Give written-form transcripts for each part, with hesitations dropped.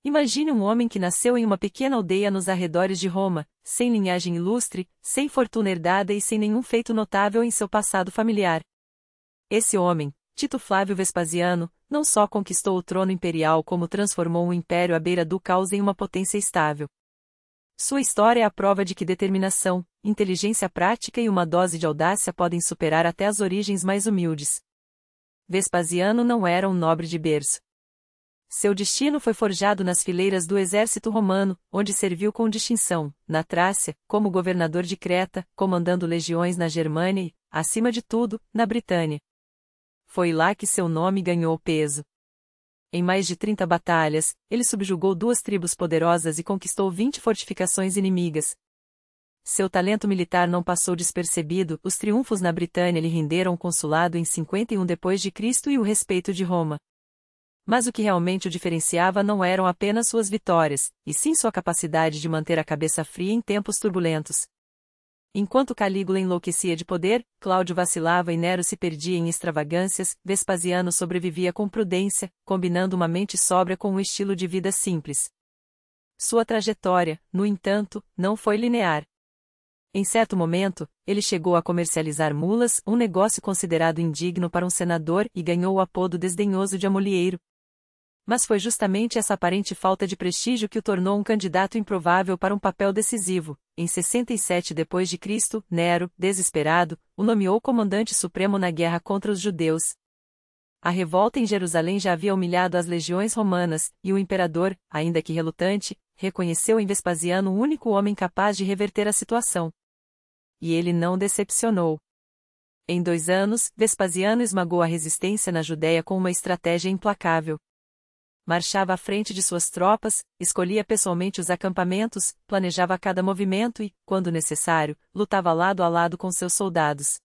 Imagine um homem que nasceu em uma pequena aldeia nos arredores de Roma, sem linhagem ilustre, sem fortuna herdada e sem nenhum feito notável em seu passado familiar. Esse homem, Tito Flávio Vespasiano, não só conquistou o trono imperial como transformou um império à beira do caos em uma potência estável. Sua história é a prova de que determinação, inteligência prática e uma dose de audácia podem superar até as origens mais humildes. Vespasiano não era um nobre de berço. Seu destino foi forjado nas fileiras do exército romano, onde serviu com distinção, na Trácia, como governador de Creta, comandando legiões na Germânia e, acima de tudo, na Britânia. Foi lá que seu nome ganhou peso. Em mais de 30 batalhas, ele subjugou 2 tribos poderosas e conquistou 20 fortificações inimigas. Seu talento militar não passou despercebido, os triunfos na Britânia lhe renderam o consulado em 51 d.C. e o respeito de Roma. Mas o que realmente o diferenciava não eram apenas suas vitórias, e sim sua capacidade de manter a cabeça fria em tempos turbulentos. Enquanto Calígula enlouquecia de poder, Cláudio vacilava e Nero se perdia em extravagâncias, Vespasiano sobrevivia com prudência, combinando uma mente sóbria com um estilo de vida simples. Sua trajetória, no entanto, não foi linear. Em certo momento, ele chegou a comercializar mulas, um negócio considerado indigno para um senador, e ganhou o apodo desdenhoso de amolieiro. Mas foi justamente essa aparente falta de prestígio que o tornou um candidato improvável para um papel decisivo. Em 67 d.C., Nero, desesperado, o nomeou comandante supremo na guerra contra os judeus. A revolta em Jerusalém já havia humilhado as legiões romanas, e o imperador, ainda que relutante, reconheceu em Vespasiano o único homem capaz de reverter a situação. E ele não decepcionou. Em 2 anos, Vespasiano esmagou a resistência na Judéia com uma estratégia implacável. Marchava à frente de suas tropas, escolhia pessoalmente os acampamentos, planejava cada movimento e, quando necessário, lutava lado a lado com seus soldados.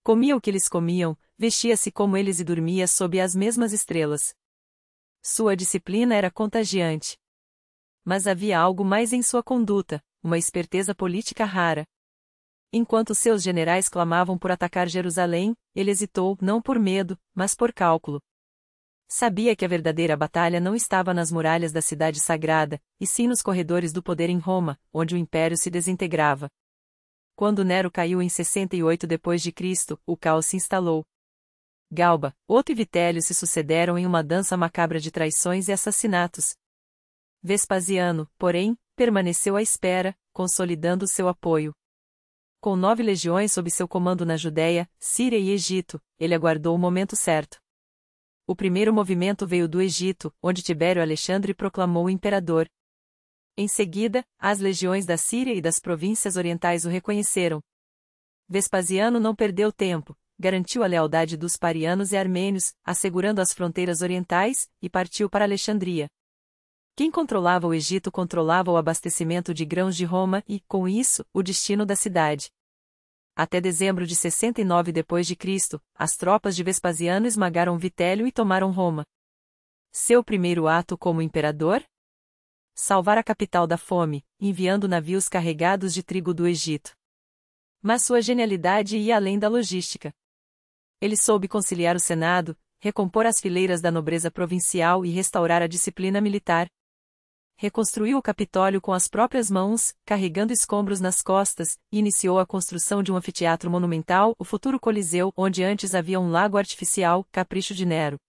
Comia o que eles comiam, vestia-se como eles e dormia sob as mesmas estrelas. Sua disciplina era contagiante. Mas havia algo mais em sua conduta, uma esperteza política rara. Enquanto seus generais clamavam por atacar Jerusalém, ele hesitou, não por medo, mas por cálculo. Sabia que a verdadeira batalha não estava nas muralhas da cidade sagrada, e sim nos corredores do poder em Roma, onde o império se desintegrava. Quando Nero caiu em 68 d.C., o caos se instalou. Galba, Otto e Vitélio se sucederam em uma dança macabra de traições e assassinatos. Vespasiano, porém, permaneceu à espera, consolidando seu apoio. Com 9 legiões sob seu comando na Judéia, Síria e Egito, ele aguardou o momento certo. O primeiro movimento veio do Egito, onde Tibério Alexandre proclamou o imperador. Em seguida, as legiões da Síria e das províncias orientais o reconheceram. Vespasiano não perdeu tempo, garantiu a lealdade dos parianos e armênios, assegurando as fronteiras orientais, e partiu para Alexandria. Quem controlava o Egito controlava o abastecimento de grãos de Roma e, com isso, o destino da cidade. Até dezembro de 69 d.C., as tropas de Vespasiano esmagaram Vitélio e tomaram Roma. Seu primeiro ato como imperador? Salvar a capital da fome, enviando navios carregados de trigo do Egito. Mas sua genialidade ia além da logística. Ele soube conciliar o Senado, recompor as fileiras da nobreza provincial e restaurar a disciplina militar. Reconstruiu o Capitólio com as próprias mãos, carregando escombros nas costas, e iniciou a construção de um anfiteatro monumental, o futuro Coliseu, onde antes havia um lago artificial, capricho de Nero.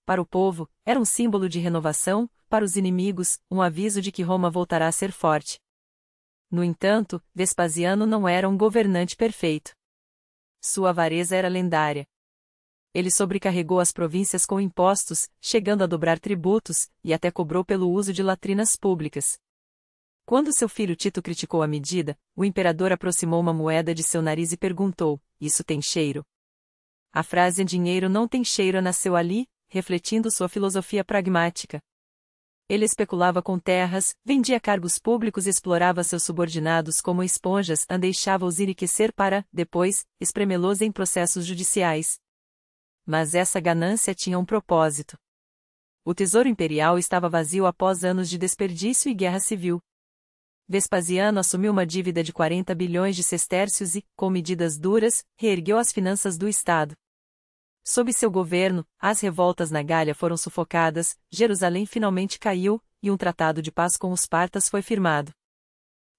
Para o povo, era um símbolo de renovação, para os inimigos, um aviso de que Roma voltará a ser forte. No entanto, Vespasiano não era um governante perfeito. Sua avareza era lendária. Ele sobrecarregou as províncias com impostos, chegando a dobrar tributos, e até cobrou pelo uso de latrinas públicas. Quando seu filho Tito criticou a medida, o imperador aproximou uma moeda de seu nariz e perguntou: "Isso tem cheiro?" A frase "dinheiro não tem cheiro" nasceu ali, refletindo sua filosofia pragmática. Ele especulava com terras, vendia cargos públicos e explorava seus subordinados como esponjas, deixava-os enriquecer para, depois, espremê-los em processos judiciais. Mas essa ganância tinha um propósito. O tesouro imperial estava vazio após anos de desperdício e guerra civil. Vespasiano assumiu uma dívida de 40 bilhões de sestércios e, com medidas duras, reergueu as finanças do Estado. Sob seu governo, as revoltas na Gália foram sufocadas, Jerusalém finalmente caiu, e um tratado de paz com os partas foi firmado.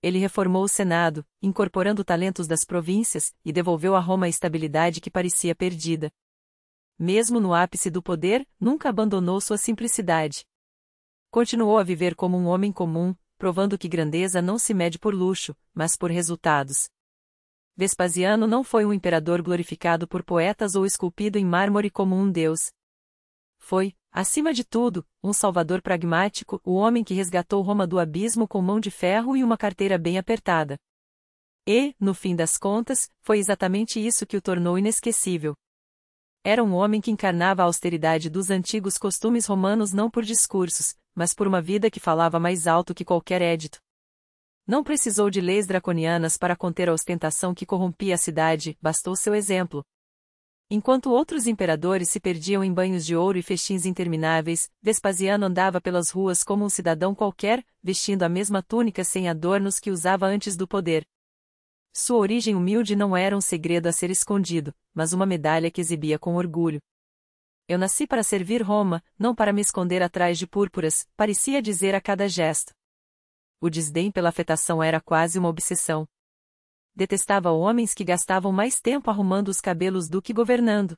Ele reformou o Senado, incorporando talentos das províncias, e devolveu a Roma a estabilidade que parecia perdida. Mesmo no ápice do poder, nunca abandonou sua simplicidade. Continuou a viver como um homem comum, provando que grandeza não se mede por luxo, mas por resultados. Vespasiano não foi um imperador glorificado por poetas ou esculpido em mármore como um deus. Foi, acima de tudo, um salvador pragmático, o homem que resgatou Roma do abismo com mão de ferro e uma carteira bem apertada. E, no fim das contas, foi exatamente isso que o tornou inesquecível. Era um homem que encarnava a austeridade dos antigos costumes romanos não por discursos, mas por uma vida que falava mais alto que qualquer édito. Não precisou de leis draconianas para conter a ostentação que corrompia a cidade, bastou seu exemplo. Enquanto outros imperadores se perdiam em banhos de ouro e festins intermináveis, Vespasiano andava pelas ruas como um cidadão qualquer, vestindo a mesma túnica sem adornos que usava antes do poder. Sua origem humilde não era um segredo a ser escondido, mas uma medalha que exibia com orgulho. Eu nasci para servir Roma, não para me esconder atrás de púrpuras, parecia dizer a cada gesto. O desdém pela afetação era quase uma obsessão. Detestava homens que gastavam mais tempo arrumando os cabelos do que governando.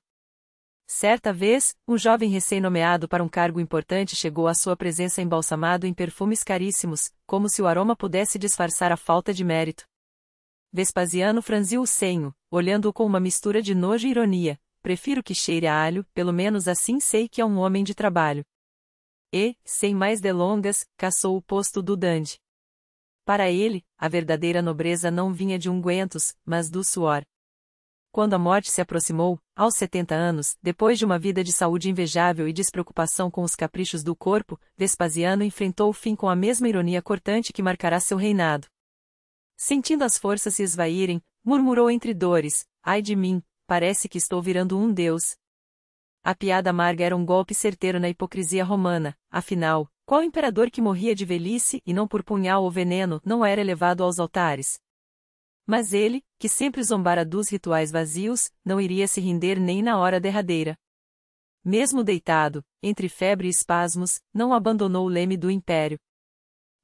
Certa vez, um jovem recém-nomeado para um cargo importante chegou à sua presença embalsamado em perfumes caríssimos, como se o aroma pudesse disfarçar a falta de mérito. Vespasiano franziu o senho, olhando-o com uma mistura de nojo e ironia. Prefiro que cheire a alho, pelo menos assim sei que é um homem de trabalho. E, sem mais delongas, caçou o posto do dandy. Para ele, a verdadeira nobreza não vinha de ungüentos, mas do suor. Quando a morte se aproximou, aos 70 anos, depois de uma vida de saúde invejável e despreocupação com os caprichos do corpo, Vespasiano enfrentou o fim com a mesma ironia cortante que marcará seu reinado. Sentindo as forças se esvaírem, murmurou entre dores: ai de mim, parece que estou virando um deus. A piada amarga era um golpe certeiro na hipocrisia romana, afinal, qual imperador que morria de velhice e não por punhal ou veneno não era elevado aos altares? Mas ele, que sempre zombara dos rituais vazios, não iria se render nem na hora derradeira. Mesmo deitado, entre febre e espasmos, não abandonou o leme do império.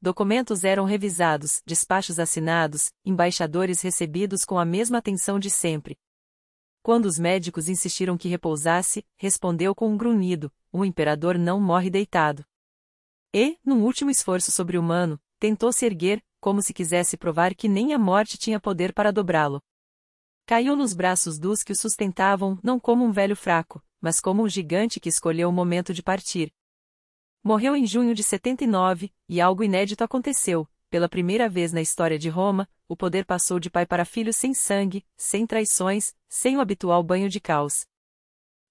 Documentos eram revisados, despachos assinados, embaixadores recebidos com a mesma atenção de sempre. Quando os médicos insistiram que repousasse, respondeu com um grunhido: o imperador não morre deitado. E, num último esforço sobre-humano, tentou se erguer, como se quisesse provar que nem a morte tinha poder para dobrá-lo. Caiu nos braços dos que o sustentavam, não como um velho fraco, mas como um gigante que escolheu o momento de partir. Morreu em junho de 79, e algo inédito aconteceu. Pela primeira vez na história de Roma, o poder passou de pai para filho sem sangue, sem traições, sem o habitual banho de caos.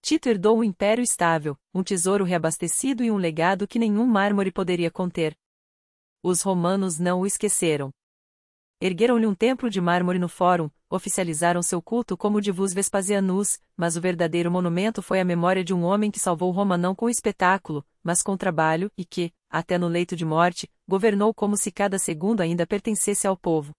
Tito herdou um império estável, um tesouro reabastecido e um legado que nenhum mármore poderia conter. Os romanos não o esqueceram. Ergueram-lhe um templo de mármore no Fórum, oficializaram seu culto como Divus Vespasianus, mas o verdadeiro monumento foi a memória de um homem que salvou Roma não com espetáculo, mas com trabalho, e que, até no leito de morte, governou como se cada segundo ainda pertencesse ao povo.